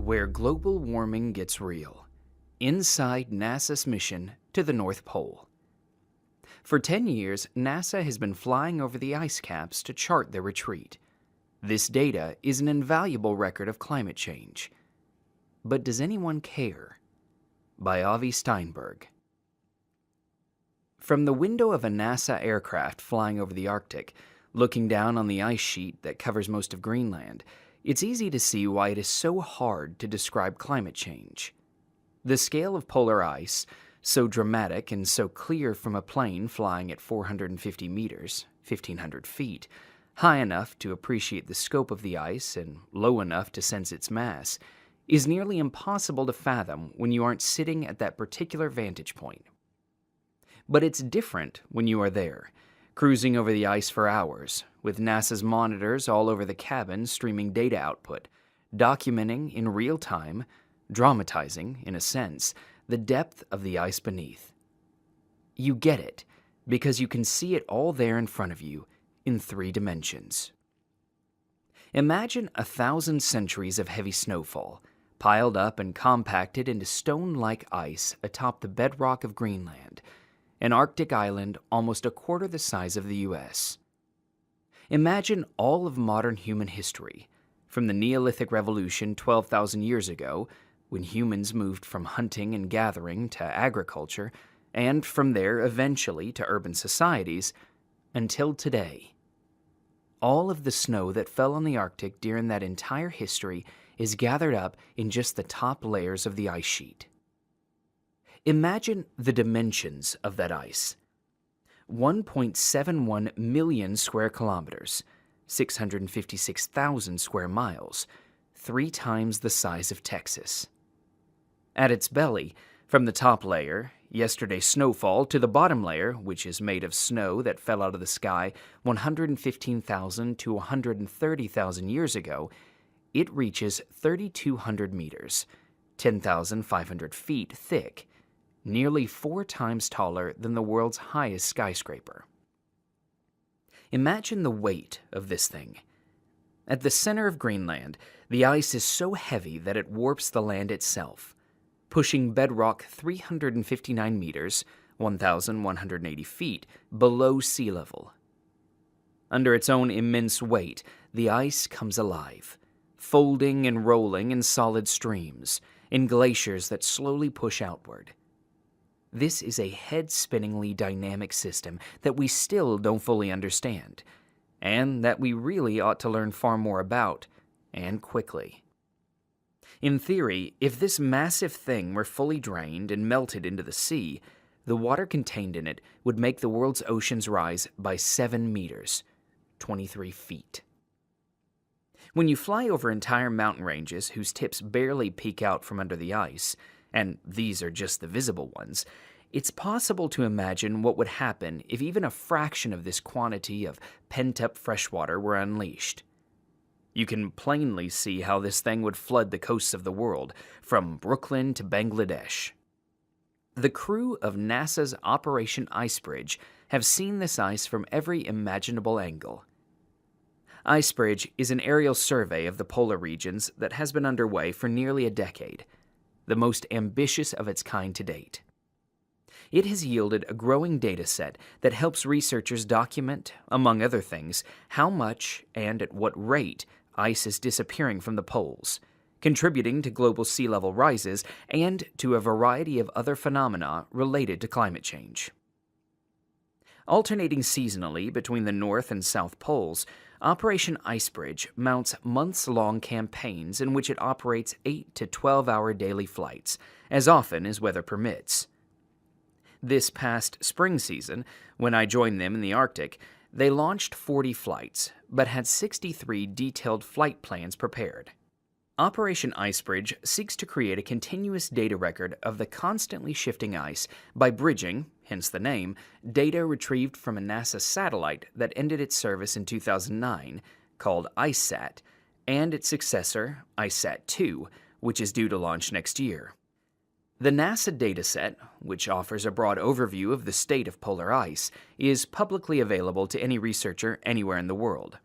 where global warming gets real, inside NASA's mission to the North Pole. For 10 years, NASA has been flying over the ice caps to chart their retreat. This data is an invaluable record of climate change. But does anyone care? By Avi Steinberg. From the window of a NASA aircraft flying over the Arctic, looking down on the ice sheet that covers most of Greenland, it's easy to see why it is so hard to describe climate change. The scale of polar ice, so dramatic and so clear from a plane flying at 450 meters, 1,500 feet, high enough to appreciate the scope of the ice and low enough to sense its mass, is nearly impossible to fathom when you aren't sitting at that particular vantage point. But it's different when you are there, cruising over the ice for hours, with NASA's monitors all over the cabin streaming data output, documenting in real time, dramatizing, in a sense, the depth of the ice beneath. You get it, because you can see it all there in front of you, in 3 dimensions. Imagine 1,000 centuries of heavy snowfall, piled up and compacted into stone-like ice atop the bedrock of Greenland, an Arctic island almost a quarter the size of the U.S. Imagine all of modern human history, from the Neolithic Revolution 12,000 years ago, when humans moved from hunting and gathering to agriculture, and from there eventually to urban societies, until today. All of the snow that fell on the Arctic during that entire history is gathered up in just the top layers of the ice sheet. Imagine the dimensions of that ice. 1.71 million square kilometers, 656,000 square miles, 3 times the size of Texas. At its belly, from the top layer, yesterday's snowfall, to the bottom layer, which is made of snow that fell out of the sky 115,000 to 130,000 years ago, it reaches 3,200 meters, 10,500 feet thick, nearly 4 times taller than the world's highest skyscraper. Imagine the weight of this thing. At the center of Greenland, the ice is so heavy that it warps the land itself, pushing bedrock 359 meters, 1,180 feet, below sea level. Under its own immense weight, the ice comes alive, folding and rolling in solid streams, in glaciers that slowly push outward. This is a head-spinningly dynamic system that we still don't fully understand, and that we really ought to learn far more about, and quickly. In theory, if this massive thing were fully drained and melted into the sea, the water contained in it would make the world's oceans rise by 7 meters, 23 feet. When you fly over entire mountain ranges whose tips barely peek out from under the ice, and these are just the visible ones, it's possible to imagine what would happen if even a fraction of this quantity of pent-up freshwater were unleashed. You can plainly see how this thing would flood the coasts of the world, from Brooklyn to Bangladesh. The crew of NASA's Operation Icebridge have seen this ice from every imaginable angle. Icebridge is an aerial survey of the polar regions that has been underway for nearly a decade, the most ambitious of its kind to date. It has yielded a growing data set that helps researchers document, among other things, how much and at what rate ice is disappearing from the poles, contributing to global sea level rises and to a variety of other phenomena related to climate change. Alternating seasonally between the North and South Poles, Operation Icebridge mounts months-long campaigns in which it operates 8 to 12-hour daily flights, as often as weather permits. This past spring season, when I joined them in the Arctic, they launched 40 flights, but had 63 detailed flight plans prepared. Operation Icebridge seeks to create a continuous data record of the constantly shifting ice by bridging, hence the name, data retrieved from a NASA satellite that ended its service in 2009, called ICESat, and its successor, ICESat-2, which is due to launch next year. The NASA dataset, which offers a broad overview of the state of polar ice, is publicly available to any researcher anywhere in the world.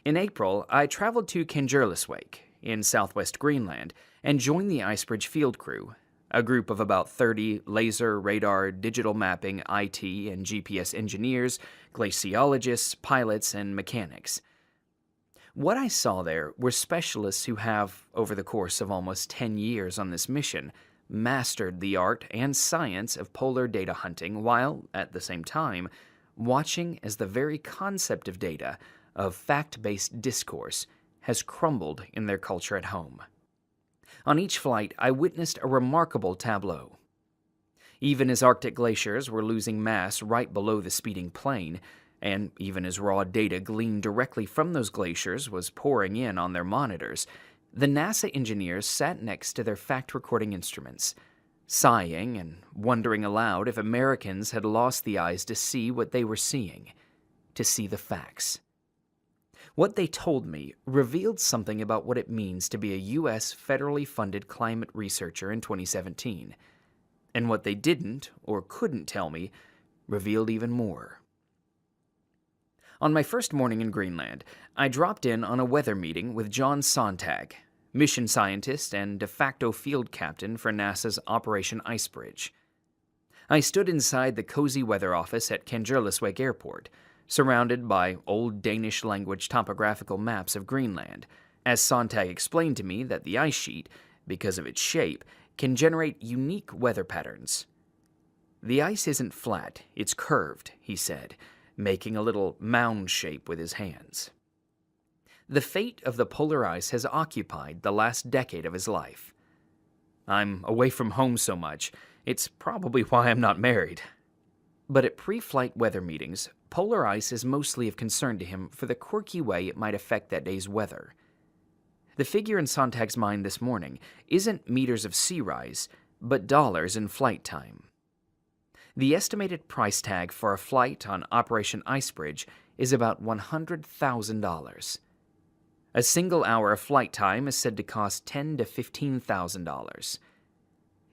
In April, I traveled to Kangerlussuaq, in southwest Greenland and joined the Icebridge field crew, a group of about 30 laser, radar, digital mapping, IT, and GPS engineers, glaciologists, pilots, and mechanics. What I saw there were specialists who have, over the course of almost 10 years on this mission, mastered the art and science of polar data hunting while, at the same time, watching as the very concept of data, of fact-based discourse, has crumbled in their culture at home. On each flight, I witnessed a remarkable tableau. Even as Arctic glaciers were losing mass right below the speeding plane, and even as raw data gleaned directly from those glaciers was pouring in on their monitors, the NASA engineers sat next to their fact-recording instruments, sighing and wondering aloud if Americans had lost the eyes to see what they were seeing, to see the facts. What they told me revealed something about what it means to be a U.S. federally funded climate researcher in 2017. And what they didn't or couldn't tell me revealed even more. On my first morning in Greenland, I dropped in on a weather meeting with John Sontag, mission scientist and de facto field captain for NASA's Operation Icebridge. I stood inside the cozy weather office at Kangerlussuaq Airport, surrounded by old Danish-language topographical maps of Greenland, as Sontag explained to me that the ice sheet, because of its shape, can generate unique weather patterns. "The ice isn't flat, it's curved," he said, making a little mound shape with his hands. The fate of the polar ice has occupied the last decade of his life. I'm away from home so much, it's probably why I'm not married. But at pre-flight weather meetings, polar ice is mostly of concern to him for the quirky way it might affect that day's weather. The figure in Sontag's mind this morning isn't meters of sea rise, but dollars in flight time. The estimated price tag for a flight on Operation Icebridge is about $100,000. A single hour of flight time is said to cost $10,000 to $15,000.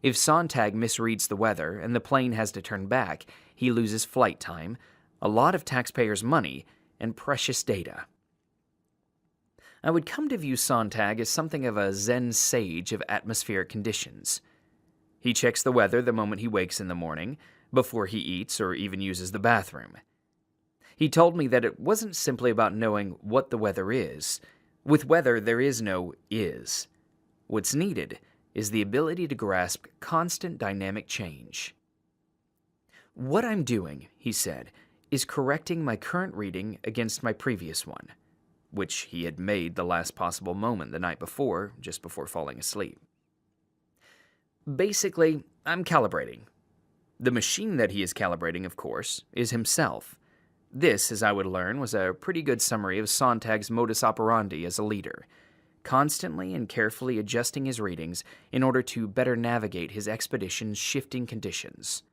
If Sontag misreads the weather and the plane has to turn back, he loses flight time, a lot of taxpayers' money, and precious data. I would come to view Sontag as something of a Zen sage of atmospheric conditions. He checks the weather the moment he wakes in the morning, before he eats or even uses the bathroom. He told me that it wasn't simply about knowing what the weather is. With weather, there is no is. What's needed is the ability to grasp constant dynamic change. "What I'm doing," he said, "is correcting my current reading against my previous one," which he had made the last possible moment the night before, just before falling asleep. Basically, I'm calibrating. The machine that he is calibrating, of course, is himself. This, as I would learn, was a pretty good summary of Sontag's modus operandi as a leader, constantly and carefully adjusting his readings in order to better navigate his expedition's shifting conditions.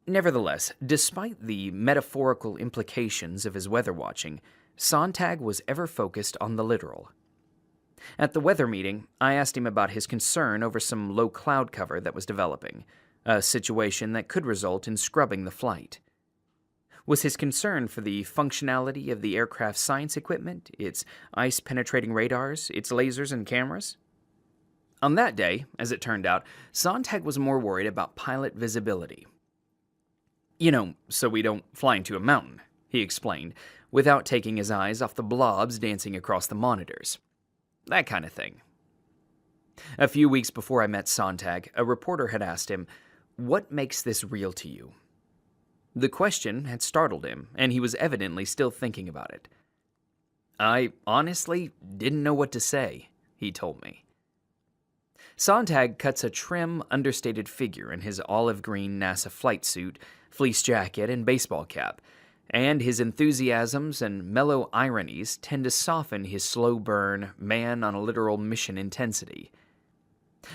Nevertheless, despite the metaphorical implications of his weather watching, Sontag was ever focused on the literal. At the weather meeting, I asked him about his concern over some low cloud cover that was developing, a situation that could result in scrubbing the flight. Was his concern for the functionality of the aircraft's science equipment, its ice-penetrating radars, its lasers and cameras? On that day, as it turned out, Sontag was more worried about pilot visibility. So we don't fly into a mountain, he explained, without taking his eyes off the blobs dancing across the monitors. That kind of thing. A few weeks before I met Sontag, a reporter had asked him, "What makes this real to you?" The question had startled him, and he was evidently still thinking about it. "I honestly didn't know what to say," he told me. Sontag cuts a trim, understated figure in his olive green NASA flight suit, fleece jacket, and baseball cap, and his enthusiasms and mellow ironies tend to soften his slow burn, man on a literal mission intensity.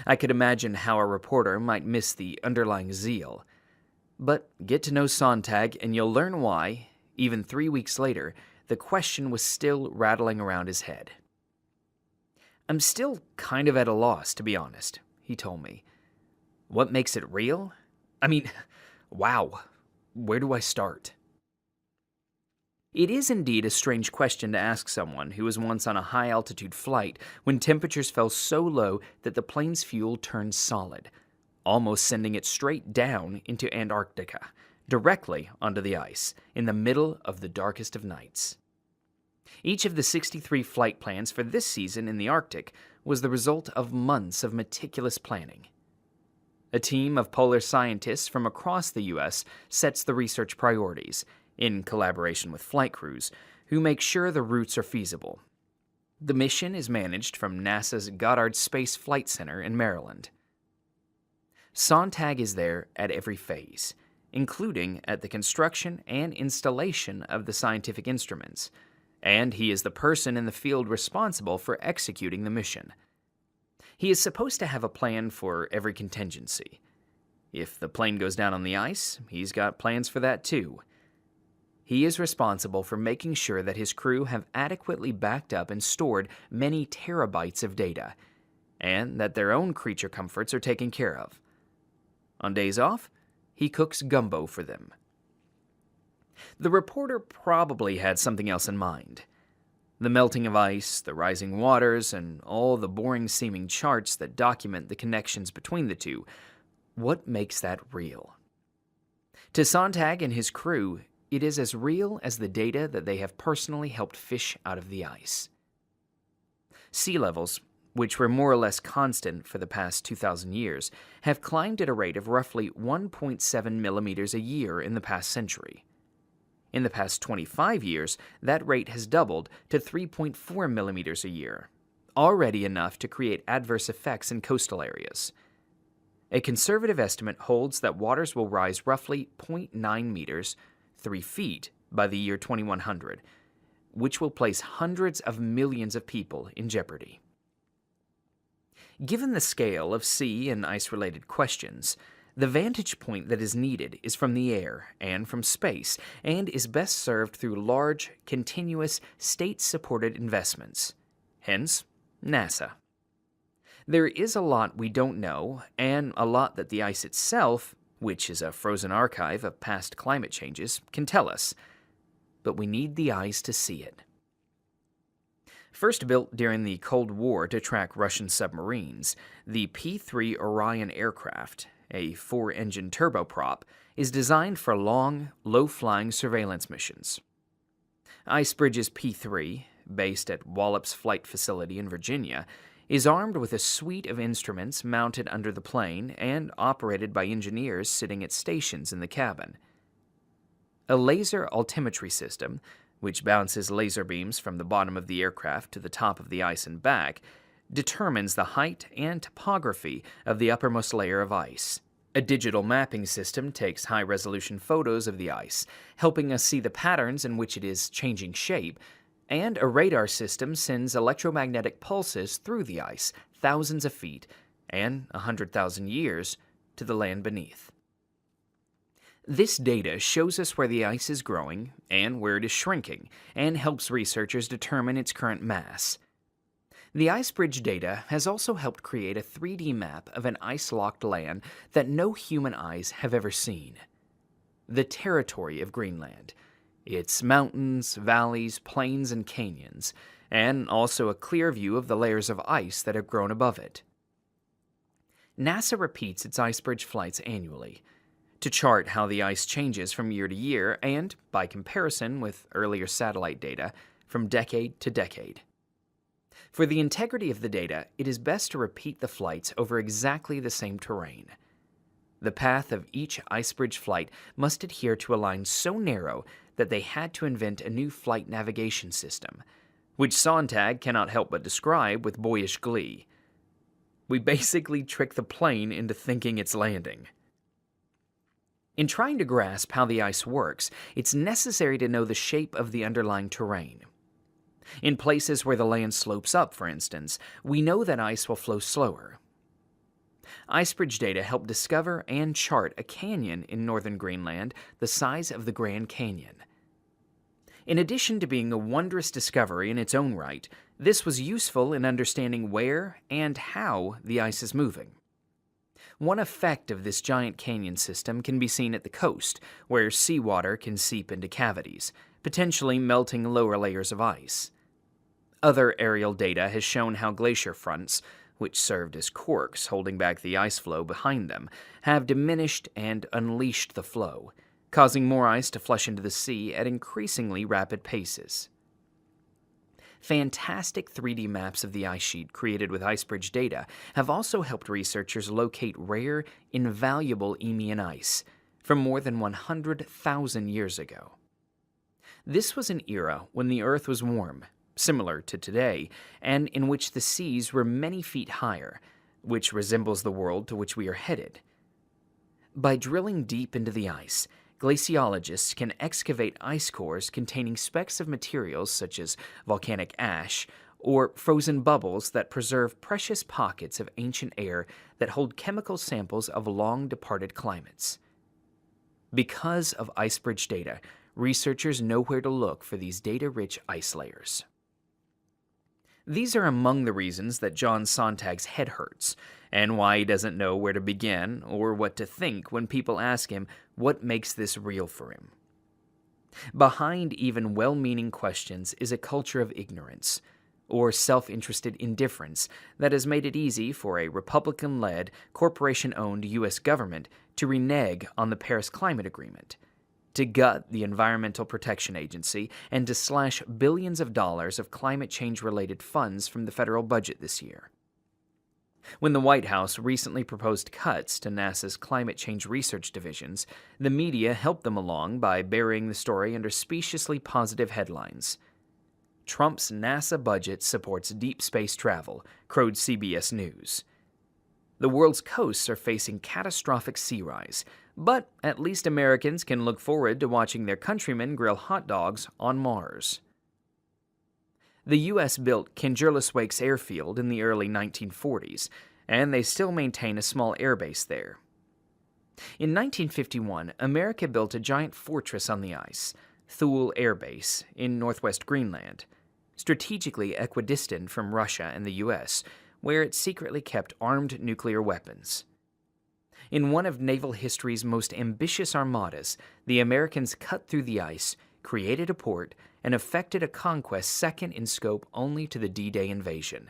I could imagine how a reporter might miss the underlying zeal. But get to know Sontag and you'll learn why, even 3 weeks later, the question was still rattling around his head. "I'm still kind of at a loss, to be honest," he told me. "What makes it real? I mean, wow, where do I start?" It is indeed a strange question to ask someone who was once on a high-altitude flight when temperatures fell so low that the plane's fuel turned solid, almost sending it straight down into Antarctica, directly onto the ice, in the middle of the darkest of nights. Each of the 63 flight plans for this season in the Arctic was the result of months of meticulous planning. A team of polar scientists from across the U.S. sets the research priorities, in collaboration with flight crews, who make sure the routes are feasible. The mission is managed from NASA's Goddard Space Flight Center in Maryland. Sontag is there at every phase, including at the construction and installation of the scientific instruments, and he is the person in the field responsible for executing the mission. He is supposed to have a plan for every contingency. If the plane goes down on the ice, he's got plans for that too. He is responsible for making sure that his crew have adequately backed up and stored many terabytes of data, and that their own creature comforts are taken care of. On days off, he cooks gumbo for them. The reporter probably had something else in mind. The melting of ice, the rising waters, and all the boring-seeming charts that document the connections between the two. What makes that real? To Sontag and his crew, it is as real as the data that they have personally helped fish out of the ice. Sea levels, which were more or less constant for the past 2,000 years, have climbed at a rate of roughly 1.7 millimeters a year in the past century. In the past 25 years, that rate has doubled to 3.4 millimeters a year, already enough to create adverse effects in coastal areas. A conservative estimate holds that waters will rise roughly 0.9 meters, 3 feet, by the year 2100, which will place hundreds of millions of people in jeopardy. Given the scale of sea and ice-related questions, the vantage point that is needed is from the air and from space, and is best served through large, continuous, state-supported investments. Hence, NASA. There is a lot we don't know, and a lot that the ice itself, which is a frozen archive of past climate changes, can tell us. But we need the eyes to see it. First built during the Cold War to track Russian submarines, the P-3 Orion aircraft, a 4-engine turboprop, is designed for long, low-flying surveillance missions. Icebridge's P-3, based at Wallops Flight Facility in Virginia, is armed with a suite of instruments mounted under the plane and operated by engineers sitting at stations in the cabin. A laser altimetry system, which bounces laser beams from the bottom of the aircraft to the top of the ice and back, determines the height and topography of the uppermost layer of ice. A digital mapping system takes high-resolution photos of the ice, helping us see the patterns in which it is changing shape, and a radar system sends electromagnetic pulses through the ice thousands of feet and 100,000 years to the land beneath. This data shows us where the ice is growing and where it is shrinking, and helps researchers determine its current mass. The Icebridge data has also helped create a 3D map of an ice-locked land that no human eyes have ever seen. The territory of Greenland, its mountains, valleys, plains, and canyons, and also a clear view of the layers of ice that have grown above it. NASA repeats its Icebridge flights annually to chart how the ice changes from year to year and, by comparison with earlier satellite data, from decade to decade. For the integrity of the data, it is best to repeat the flights over exactly the same terrain. The path of each Icebridge flight must adhere to a line so narrow that they had to invent a new flight navigation system, which Sontag cannot help but describe with boyish glee. We basically trick the plane into thinking it's landing. In trying to grasp how the ice works, it's necessary to know the shape of the underlying terrain. In places where the land slopes up, for instance, we know that ice will flow slower. Icebridge data help discover and chart a canyon in northern Greenland the size of the Grand Canyon. In addition to being a wondrous discovery in its own right, this was useful in understanding where and how the ice is moving. One effect of this giant canyon system can be seen at the coast, where seawater can seep into cavities, potentially melting lower layers of ice. Other aerial data has shown how glacier fronts, which served as corks holding back the ice flow behind them, have diminished and unleashed the flow, causing more ice to flush into the sea at increasingly rapid paces. Fantastic 3D maps of the ice sheet created with IceBridge data have also helped researchers locate rare, invaluable Eemian ice from more than 100,000 years ago. This was an era when the Earth was warm, similar to today, and in which the seas were many feet higher, which resembles the world to which we are headed. By drilling deep into the ice, glaciologists can excavate ice cores containing specks of materials such as volcanic ash or frozen bubbles that preserve precious pockets of ancient air that hold chemical samples of long-departed climates. Because of IceBridge data, researchers know where to look for these data-rich ice layers. These are among the reasons that John Sontag's head hurts, and why he doesn't know where to begin or what to think when people ask him what makes this real for him. Behind even well-meaning questions is a culture of ignorance, or self-interested indifference that has made it easy for a Republican-led, corporation-owned U.S. government to renege on the Paris Climate Agreement, to gut the Environmental Protection Agency, and to slash billions of dollars of climate change-related funds from the federal budget this year. When the White House recently proposed cuts to NASA's climate change research divisions, the media helped them along by burying the story under speciously positive headlines. Trump's NASA budget supports deep space travel, crowed CBS News. The world's coasts are facing catastrophic sea rise, but at least Americans can look forward to watching their countrymen grill hot dogs on Mars. The U.S. built Kangerlussuaq's airfield in the early 1940s, and they still maintain a small airbase there. In 1951, America built a giant fortress on the ice, Thule Air Base, in northwest Greenland, strategically equidistant from Russia and the U.S., where it secretly kept armed nuclear weapons. In one of naval history's most ambitious armadas, the Americans cut through the ice, created a port, and effected a conquest second in scope only to the D-Day invasion.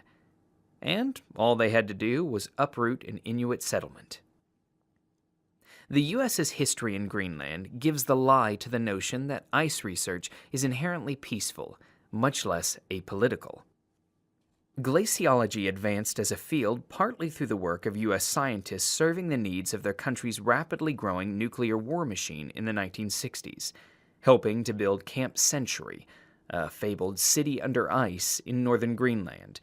And all they had to do was uproot an Inuit settlement. The U.S.'s history in Greenland gives the lie to the notion that ice research is inherently peaceful, much less apolitical. Glaciology advanced as a field partly through the work of U.S. scientists serving the needs of their country's rapidly growing nuclear war machine in the 1960s, helping to build Camp Century, a fabled city under ice in northern Greenland,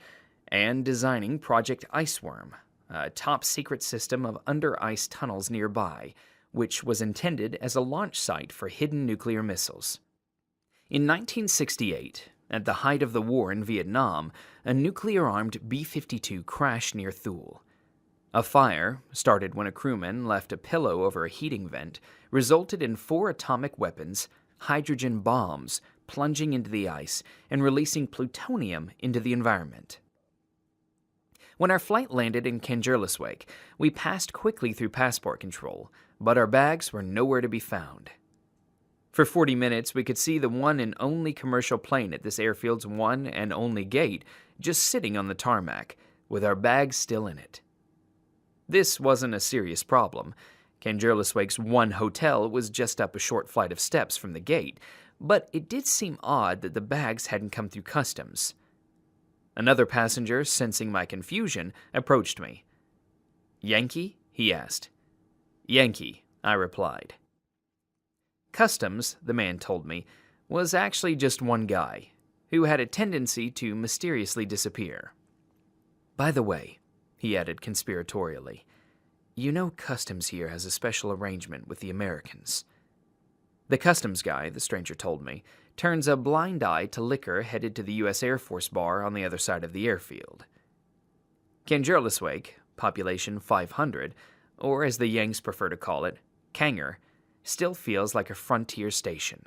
and designing Project Iceworm, a top-secret system of under-ice tunnels nearby, which was intended as a launch site for hidden nuclear missiles. In 1968, at the height of the war in Vietnam, a nuclear-armed B-52 crashed near Thule. A fire, started when a crewman left a pillow over a heating vent, resulted in 4 atomic weapons, hydrogen bombs, plunging into the ice and releasing plutonium into the environment. When our flight landed in Kangerlussuaq, we passed quickly through passport control, but our bags were nowhere to be found. For 40 minutes, we could see the one and only commercial plane at this airfield's one and only gate just sitting on the tarmac, with our bags still in it. This wasn't a serious problem. Kangerlussuaq's one hotel was just up a short flight of steps from the gate, but it did seem odd that the bags hadn't come through customs. Another passenger, sensing my confusion, approached me. "Yankee?" he asked. "Yankee," I replied. Customs, the man told me, was actually just one guy, who had a tendency to mysteriously disappear. "By the way," he added conspiratorially, "you know Customs here has a special arrangement with the Americans." The customs guy, the stranger told me, turns a blind eye to liquor headed to the U.S. Air Force bar on the other side of the airfield. Kangerlussuaq, population 500, or as the Yanks prefer to call it, Kanger, still feels like a frontier station.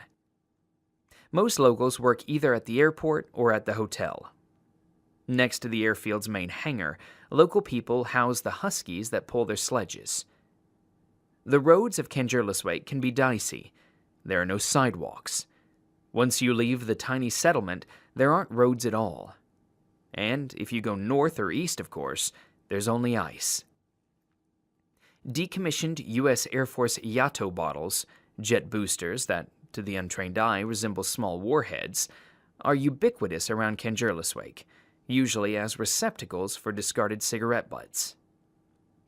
Most locals work either at the airport or at the hotel. Next to the airfield's main hangar, local people house the huskies that pull their sledges. The roads of Kangerlussuaq can be dicey. There are no sidewalks. Once you leave the tiny settlement, there aren't roads at all. And if you go north or east, of course, there's only ice. Decommissioned U.S. Air Force Yato bottles, jet boosters that, to the untrained eye, resemble small warheads, are ubiquitous around Kangerlussuaq, usually as receptacles for discarded cigarette butts.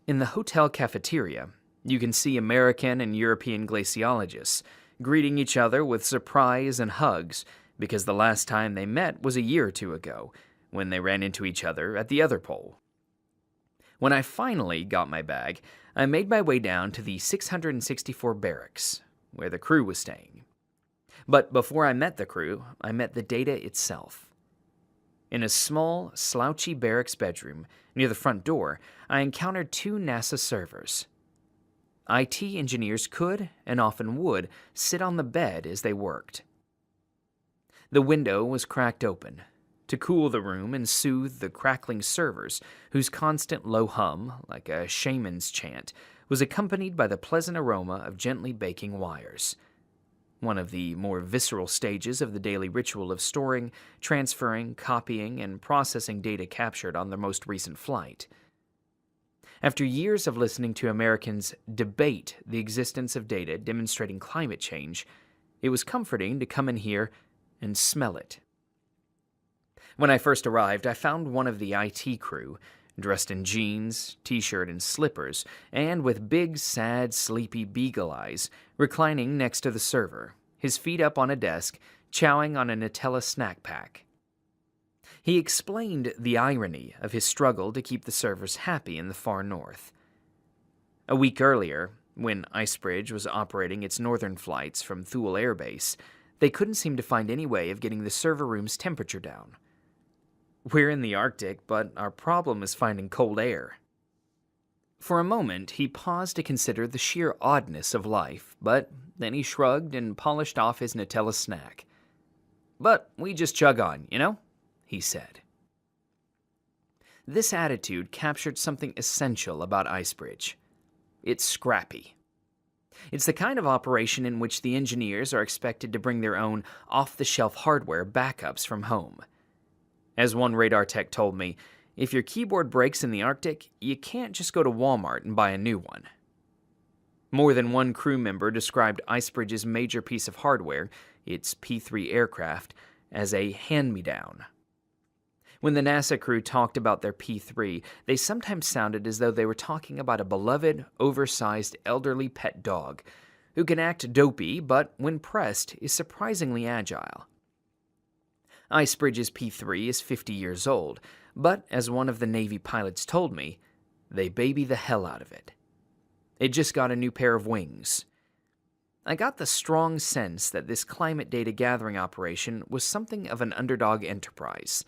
In the hotel cafeteria, you can see American and European glaciologists greeting each other with surprise and hugs because the last time they met was a year or two ago, when they ran into each other at the other pole. When I finally got my bag, I made my way down to the 664 barracks, where the crew was staying. But before I met the crew, I met the data itself. In a small, slouchy barracks bedroom near the front door, I encountered two NASA servers. IT engineers could, and often would, sit on the bed as they worked. The window was cracked open to cool the room and soothe the crackling servers, whose constant low hum, like a shaman's chant, was accompanied by the pleasant aroma of gently baking wires. One of the more visceral stages of the daily ritual of storing, transferring, copying, and processing data captured on the most recent flight. After years of listening to Americans debate the existence of data demonstrating climate change, it was comforting to come in here and smell it. When I first arrived, I found one of the IT crew, dressed in jeans, t-shirt, and slippers, and with big, sad, sleepy beagle eyes, reclining next to the server, his feet up on a desk, chowing on a Nutella snack pack. He explained the irony of his struggle to keep the servers happy in the far north. A week earlier, when Icebridge was operating its northern flights from Thule Air Base, they couldn't seem to find any way of getting the server room's temperature down. We're in the Arctic, but our problem is finding cold air. For a moment, he paused to consider the sheer oddness of life, but then he shrugged and polished off his Nutella snack. "But we just chug on, you know?" he said. This attitude captured something essential about Icebridge. It's scrappy. It's the kind of operation in which the engineers are expected to bring their own off-the-shelf hardware backups from home. As one radar tech told me, if your keyboard breaks in the Arctic, you can't just go to Walmart and buy a new one. More than one crew member described Icebridge's major piece of hardware, its P-3 aircraft, as a hand-me-down. When the NASA crew talked about their P-3, they sometimes sounded as though they were talking about a beloved, oversized, elderly pet dog who can act dopey but, when pressed, is surprisingly agile. Icebridge's P-3 is 50 years old, but as one of the Navy pilots told me, they baby the hell out of it. It just got a new pair of wings. I got the strong sense that this climate data gathering operation was something of an underdog enterprise,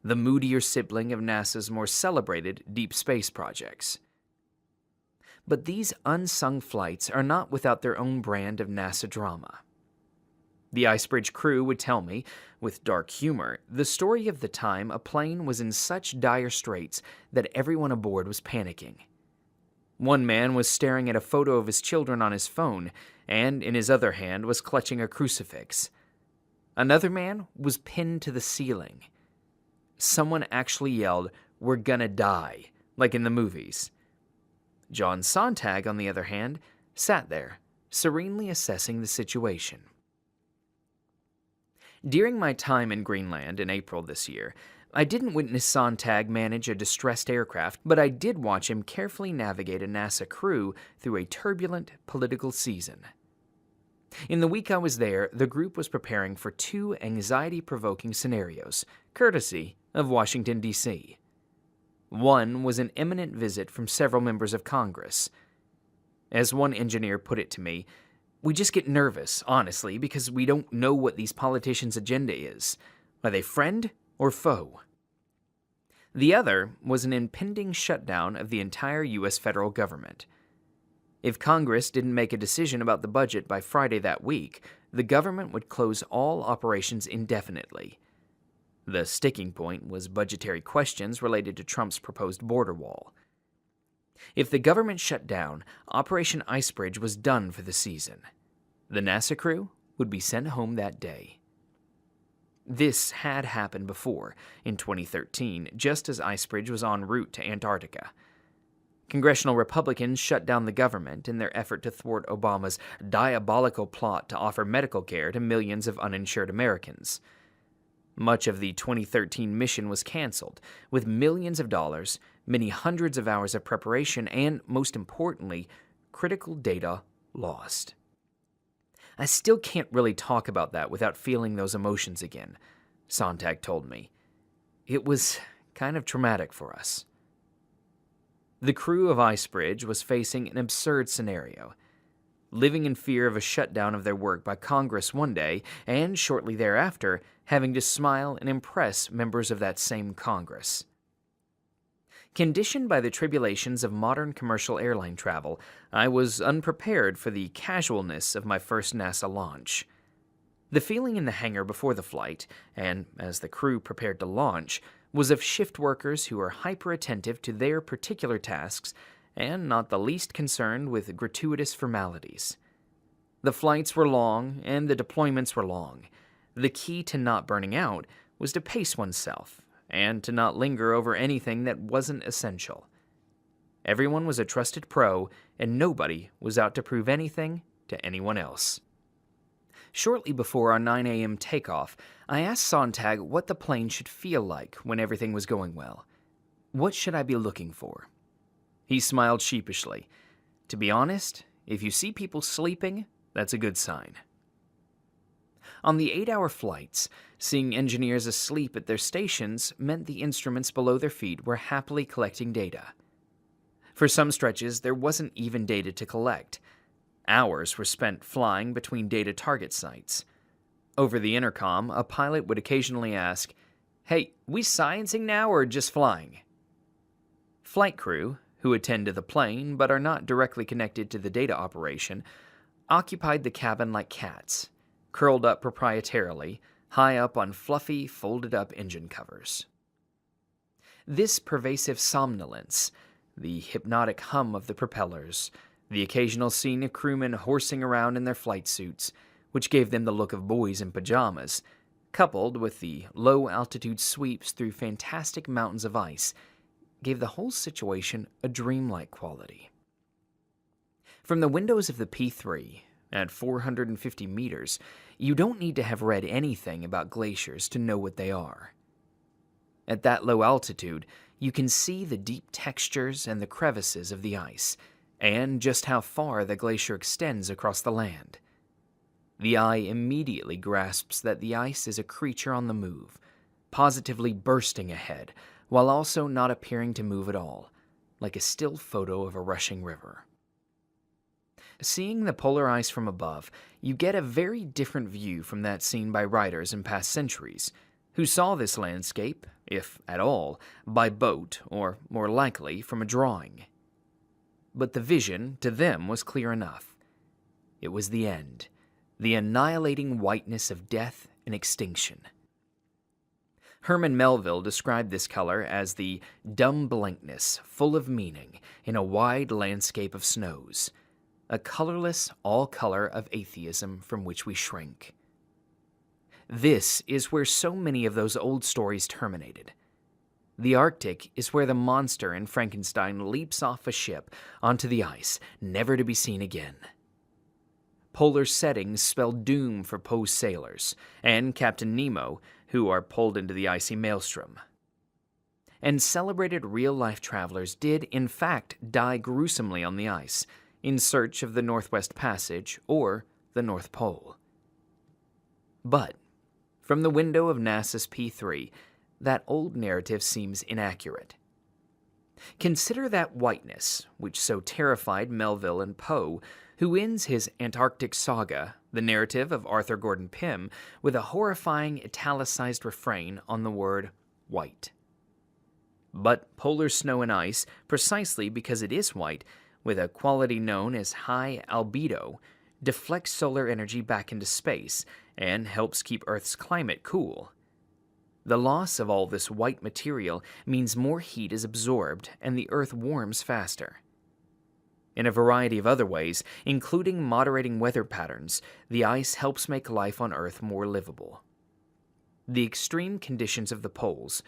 the moodier sibling of NASA's more celebrated deep space projects. But these unsung flights are not without their own brand of NASA drama. The Icebridge crew would tell me, with dark humor, the story of the time a plane was in such dire straits that everyone aboard was panicking. One man was staring at a photo of his children on his phone, and in his other hand was clutching a crucifix. Another man was pinned to the ceiling. Someone actually yelled, "We're gonna die," like in the movies. John Sontag, on the other hand, sat there, serenely assessing the situation. During my time in Greenland in April this year, I didn't witness Sontag manage a distressed aircraft, but I did watch him carefully navigate a NASA crew through a turbulent political season. In the week I was there, the group was preparing for two anxiety-provoking scenarios, courtesy of Washington, D.C. One was an imminent visit from several members of Congress. As one engineer put it to me, "We just get nervous, honestly, because we don't know what these politicians' agenda is. Are they friend or foe?" The other was an impending shutdown of the entire U.S. federal government. If Congress didn't make a decision about the budget by Friday that week, the government would close all operations indefinitely. The sticking point was budgetary questions related to Trump's proposed border wall. If the government shut down, Operation Icebridge was done for the season. The NASA crew would be sent home that day. This had happened before, in 2013, just as Icebridge was en route to Antarctica. Congressional Republicans shut down the government in their effort to thwart Obama's diabolical plot to offer medical care to millions of uninsured Americans. Much of the 2013 mission was canceled, with millions of dollars, many hundreds of hours of preparation, and, most importantly, critical data lost. I still can't really talk about that without feeling those emotions again, Sontag told me. It was kind of traumatic for us. The crew of Icebridge was facing an absurd scenario, living in fear of a shutdown of their work by Congress one day, and shortly thereafter, having to smile and impress members of that same Congress. Conditioned by the tribulations of modern commercial airline travel, I was unprepared for the casualness of my first NASA launch. The feeling in the hangar before the flight, and as the crew prepared to launch, was of shift workers who are hyper-attentive to their particular tasks and not the least concerned with gratuitous formalities. The flights were long, and the deployments were long. The key to not burning out was to pace oneself, and to not linger over anything that wasn't essential. Everyone was a trusted pro, and nobody was out to prove anything to anyone else. Shortly before our 9 a.m. takeoff, I asked Sontag what the plane should feel like when everything was going well. What should I be looking for? He smiled sheepishly. To be honest, if you see people sleeping, that's a good sign. On the 8-hour flights, seeing engineers asleep at their stations meant the instruments below their feet were happily collecting data. For some stretches, there wasn't even data to collect. Hours were spent flying between data target sites. Over the intercom, a pilot would occasionally ask, "Hey, we sciencing now or just flying?" Flight crew, who attend to the plane but are not directly connected to the data operation, occupied the cabin like cats, curled up proprietarily, high up on fluffy, folded-up engine covers. This pervasive somnolence, the hypnotic hum of the propellers, the occasional scene of crewmen horsing around in their flight suits, which gave them the look of boys in pajamas, coupled with the low-altitude sweeps through fantastic mountains of ice, gave the whole situation a dreamlike quality. From the windows of the P-3, at 450 meters, you don't need to have read anything about glaciers to know what they are. At that low altitude, you can see the deep textures and the crevices of the ice, and just how far the glacier extends across the land. The eye immediately grasps that the ice is a creature on the move, positively bursting ahead, while also not appearing to move at all, like a still photo of a rushing river. Seeing the polar ice from above, you get a very different view from that seen by writers in past centuries, who saw this landscape, if at all, by boat, or more likely from a drawing. But the vision, to them, was clear enough. It was the end, the annihilating whiteness of death and extinction. Herman Melville described this color as the dumb blankness, full of meaning, in a wide landscape of snows, a colorless all-color of atheism from which we shrink. This is where so many of those old stories terminated. The Arctic is where the monster in Frankenstein leaps off a ship onto the ice, never to be seen again. Polar settings spell doom for Poe's sailors, and Captain Nemo, who are pulled into the icy maelstrom. And celebrated real-life travelers did, in fact, die gruesomely on the ice, in search of the Northwest Passage or the North Pole. But, from the window of NASA's P-3, that old narrative seems inaccurate. Consider that whiteness, which so terrified Melville and Poe, who ends his Antarctic saga, the narrative of Arthur Gordon Pym, with a horrifying italicized refrain on the word white. But polar snow and ice, precisely because it is white, with a quality known as high albedo, deflects solar energy back into space and helps keep Earth's climate cool. The loss of all this white material means more heat is absorbed and the Earth warms faster. In a variety of other ways, including moderating weather patterns, the ice helps make life on Earth more livable. The extreme conditions of the poles,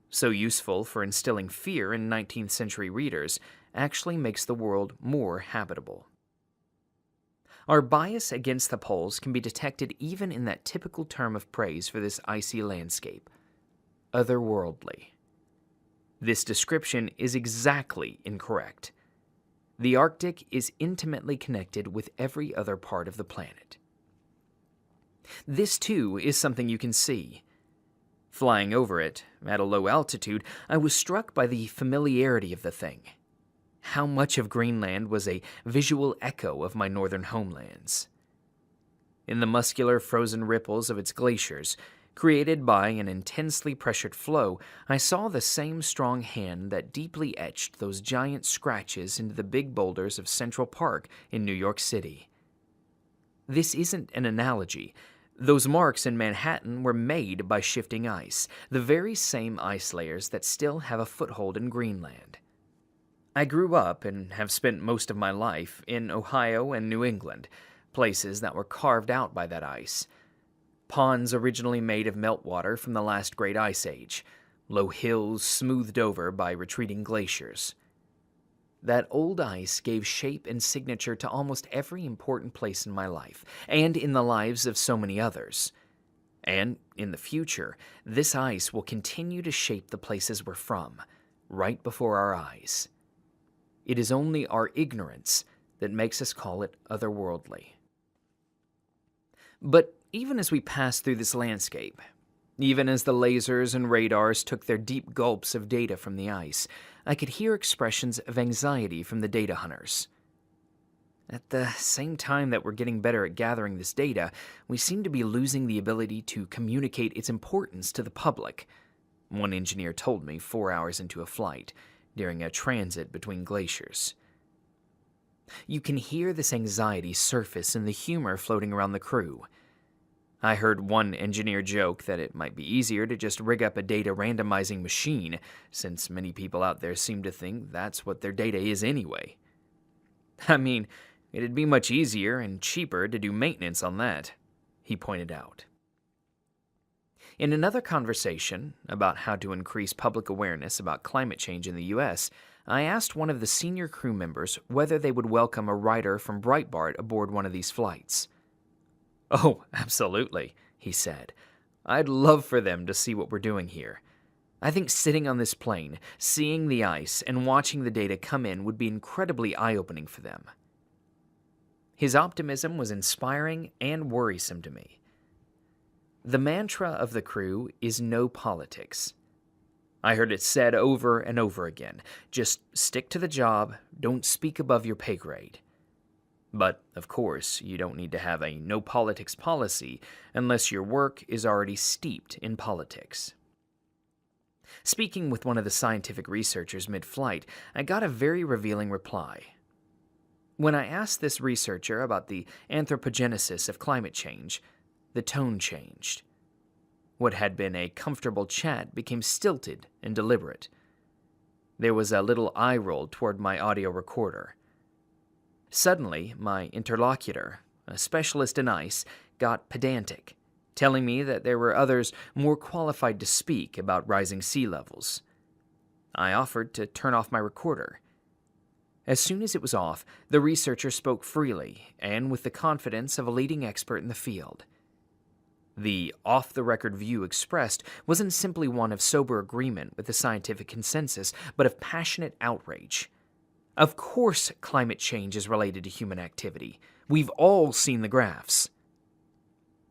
so useful for instilling fear in 19th century readers, actually makes the world more habitable. Our bias against the poles can be detected even in that typical term of praise for this icy landscape, otherworldly. This description is exactly incorrect. The Arctic is intimately connected with every other part of the planet. This, too, is something you can see. Flying over it, at a low altitude, I was struck by the familiarity of the thing. How much of Greenland was a visual echo of my northern homelands. In the muscular frozen ripples of its glaciers, created by an intensely pressured flow, I saw the same strong hand that deeply etched those giant scratches into the big boulders of Central Park in New York City. This isn't an analogy. Those marks in Manhattan were made by shifting ice, the very same ice layers that still have a foothold in Greenland. I grew up and have spent most of my life in Ohio and New England, places that were carved out by that ice. Ponds originally made of meltwater from the last great ice age, low hills smoothed over by retreating glaciers. That old ice gave shape and signature to almost every important place in my life, and in the lives of so many others. And in the future, this ice will continue to shape the places we're from, right before our eyes. It is only our ignorance that makes us call it otherworldly. But even as we passed through this landscape, even as the lasers and radars took their deep gulps of data from the ice, I could hear expressions of anxiety from the data hunters. At the same time that we're getting better at gathering this data, we seem to be losing the ability to communicate its importance to the public, one engineer told me 4 hours into a flight, during a transit between glaciers. You can hear this anxiety surface in the humor floating around the crew. I heard one engineer joke that it might be easier to just rig up a data randomizing machine, since many people out there seem to think that's what their data is anyway. I mean, it'd be much easier and cheaper to do maintenance on that, he pointed out. In another conversation about how to increase public awareness about climate change in the U.S., I asked one of the senior crew members whether they would welcome a writer from Breitbart aboard one of these flights. "Oh, absolutely," he said. "I'd love for them to see what we're doing here. I think sitting on this plane, seeing the ice, and watching the data come in would be incredibly eye-opening for them." His optimism was inspiring and worrisome to me. The mantra of the crew is no politics. I heard it said over and over again. Just stick to the job, don't speak above your pay grade. But, of course, you don't need to have a no-politics policy unless your work is already steeped in politics. Speaking with one of the scientific researchers mid-flight, I got a very revealing reply. When I asked this researcher about the anthropogenesis of climate change, the tone changed. What had been a comfortable chat became stilted and deliberate. There was a little eye roll toward my audio recorder. Suddenly, my interlocutor, a specialist in ice, got pedantic, telling me that there were others more qualified to speak about rising sea levels. I offered to turn off my recorder. As soon as it was off, the researcher spoke freely and with the confidence of a leading expert in the field. The off-the-record view expressed wasn't simply one of sober agreement with the scientific consensus, but of passionate outrage. Of course climate change is related to human activity. We've all seen the graphs.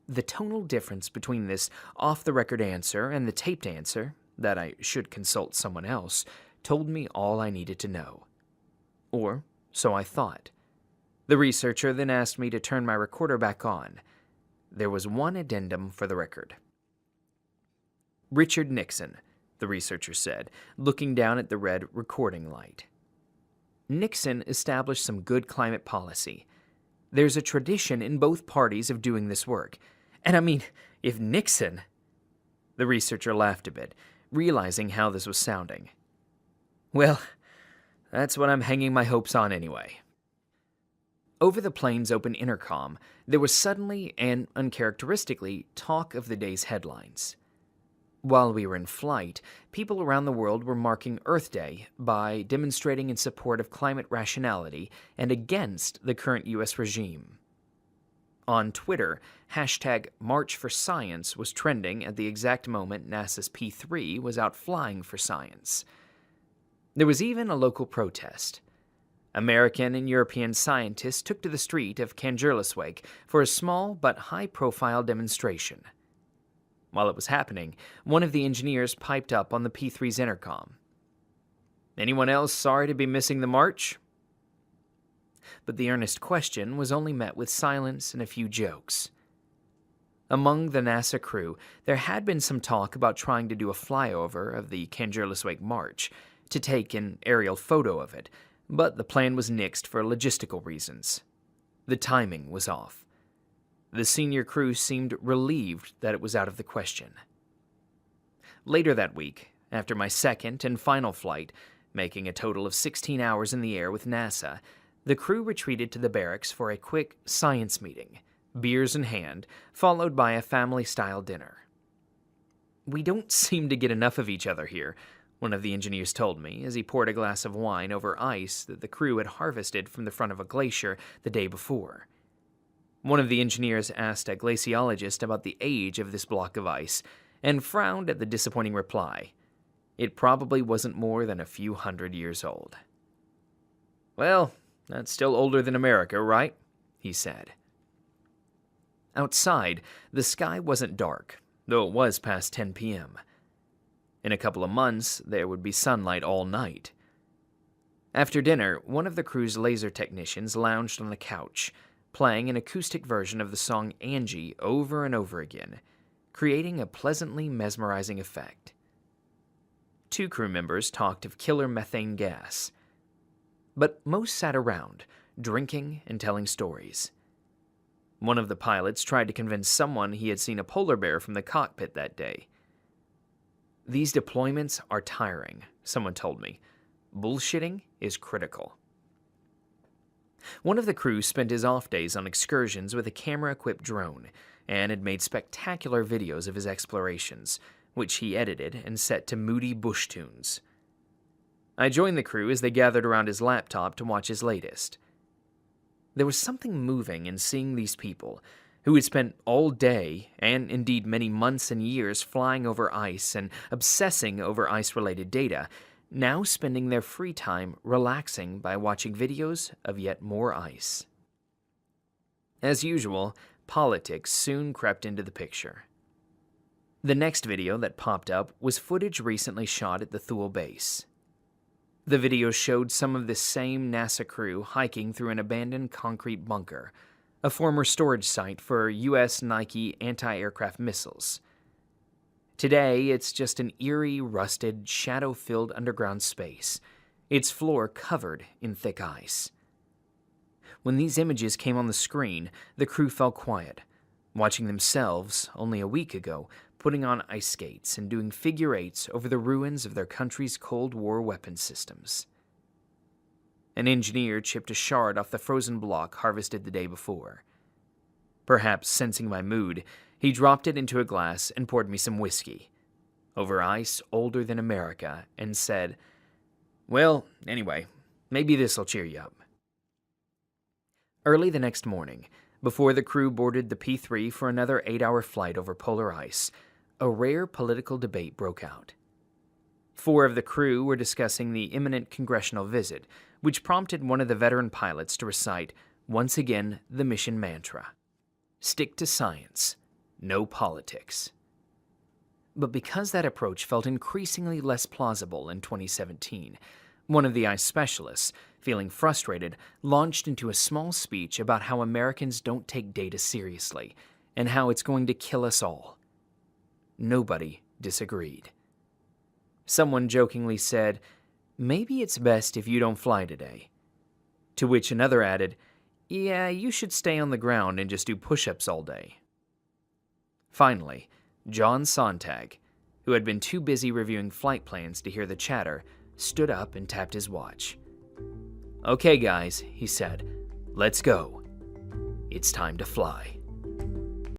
The tonal difference between this off-the-record answer and the taped answer, that I should consult someone else, told me all I needed to know. Or so I thought. The researcher then asked me to turn my recorder back on. There was one addendum for the record. "Richard Nixon," the researcher said, looking down at the red recording light. "Nixon established some good climate policy. There's a tradition in both parties of doing this work. And I mean, if Nixon..." The researcher laughed a bit, realizing how this was sounding. "Well, that's what I'm hanging my hopes on anyway." Over the plane's open intercom, there was suddenly and uncharacteristically talk of the day's headlines. While we were in flight, people around the world were marking Earth Day by demonstrating in support of climate rationality and against the current U.S. regime. On Twitter, hashtag March for Science was trending at the exact moment NASA's P-3 was out flying for science. There was even a local protest. American and European scientists took to the street of Kangerlussuaq for a small but high-profile demonstration. While it was happening, one of the engineers piped up on the P-3's intercom. "Anyone else sorry to be missing the march?" But the earnest question was only met with silence and a few jokes. Among the NASA crew, there had been some talk about trying to do a flyover of the Kangerlussuaq March to take an aerial photo of it, but the plan was nixed for logistical reasons. The timing was off. The senior crew seemed relieved that it was out of the question. Later that week, after my second and final flight, making a total of 16 hours in the air with NASA, the crew retreated to the barracks for a quick science meeting, beers in hand, followed by a family-style dinner. "We don't seem to get enough of each other here," one of the engineers told me as he poured a glass of wine over ice that the crew had harvested from the front of a glacier the day before. One of the engineers asked a glaciologist about the age of this block of ice and frowned at the disappointing reply. It probably wasn't more than a few hundred years old. "Well, that's still older than America, right?" he said. Outside, the sky wasn't dark, though it was past 10 p.m. In a couple of months, there would be sunlight all night. After dinner, one of the crew's laser technicians lounged on a couch, playing an acoustic version of the song Angie over and over again, creating a pleasantly mesmerizing effect. Two crew members talked of killer methane gas, but most sat around, drinking and telling stories. One of the pilots tried to convince someone he had seen a polar bear from the cockpit that day. "These deployments are tiring," someone told me. "Bullshitting is critical." One of the crew spent his off days on excursions with a camera-equipped drone and had made spectacular videos of his explorations, which he edited and set to moody bush tunes. I joined the crew as they gathered around his laptop to watch his latest. There was something moving in seeing these people, who had spent all day, and indeed many months and years, flying over ice and obsessing over ice-related data, now spending their free time relaxing by watching videos of yet more ice. As usual, politics soon crept into the picture. The next video that popped up was footage recently shot at the Thule base. The video showed some of the same NASA crew hiking through an abandoned concrete bunker, a former storage site for U.S. Nike anti-aircraft missiles. Today, it's just an eerie, rusted, shadow-filled underground space, its floor covered in thick ice. When these images came on the screen, the crew fell quiet, watching themselves, only a week ago, putting on ice skates and doing figure eights over the ruins of their country's Cold War weapon systems. An engineer chipped a shard off the frozen block harvested the day before. Perhaps sensing my mood, he dropped it into a glass and poured me some whiskey, over ice older than America, and said, "Well, anyway, maybe this'll cheer you up." Early the next morning, before the crew boarded the P-3 for another 8-hour flight over polar ice, a rare political debate broke out. 4 of the crew were discussing the imminent congressional visit, which prompted one of the veteran pilots to recite, once again, the mission mantra: "Stick to science. No politics." But because that approach felt increasingly less plausible in 2017, one of the ice specialists, feeling frustrated, launched into a small speech about how Americans don't take data seriously and how it's going to kill us all. Nobody disagreed. Someone jokingly said, "Maybe it's best if you don't fly today." To which another added, "Yeah, you should stay on the ground and just do push-ups all day." Finally, John Sontag, who had been too busy reviewing flight plans to hear the chatter, stood up and tapped his watch. "Okay, guys," he said, "let's go. It's time to fly."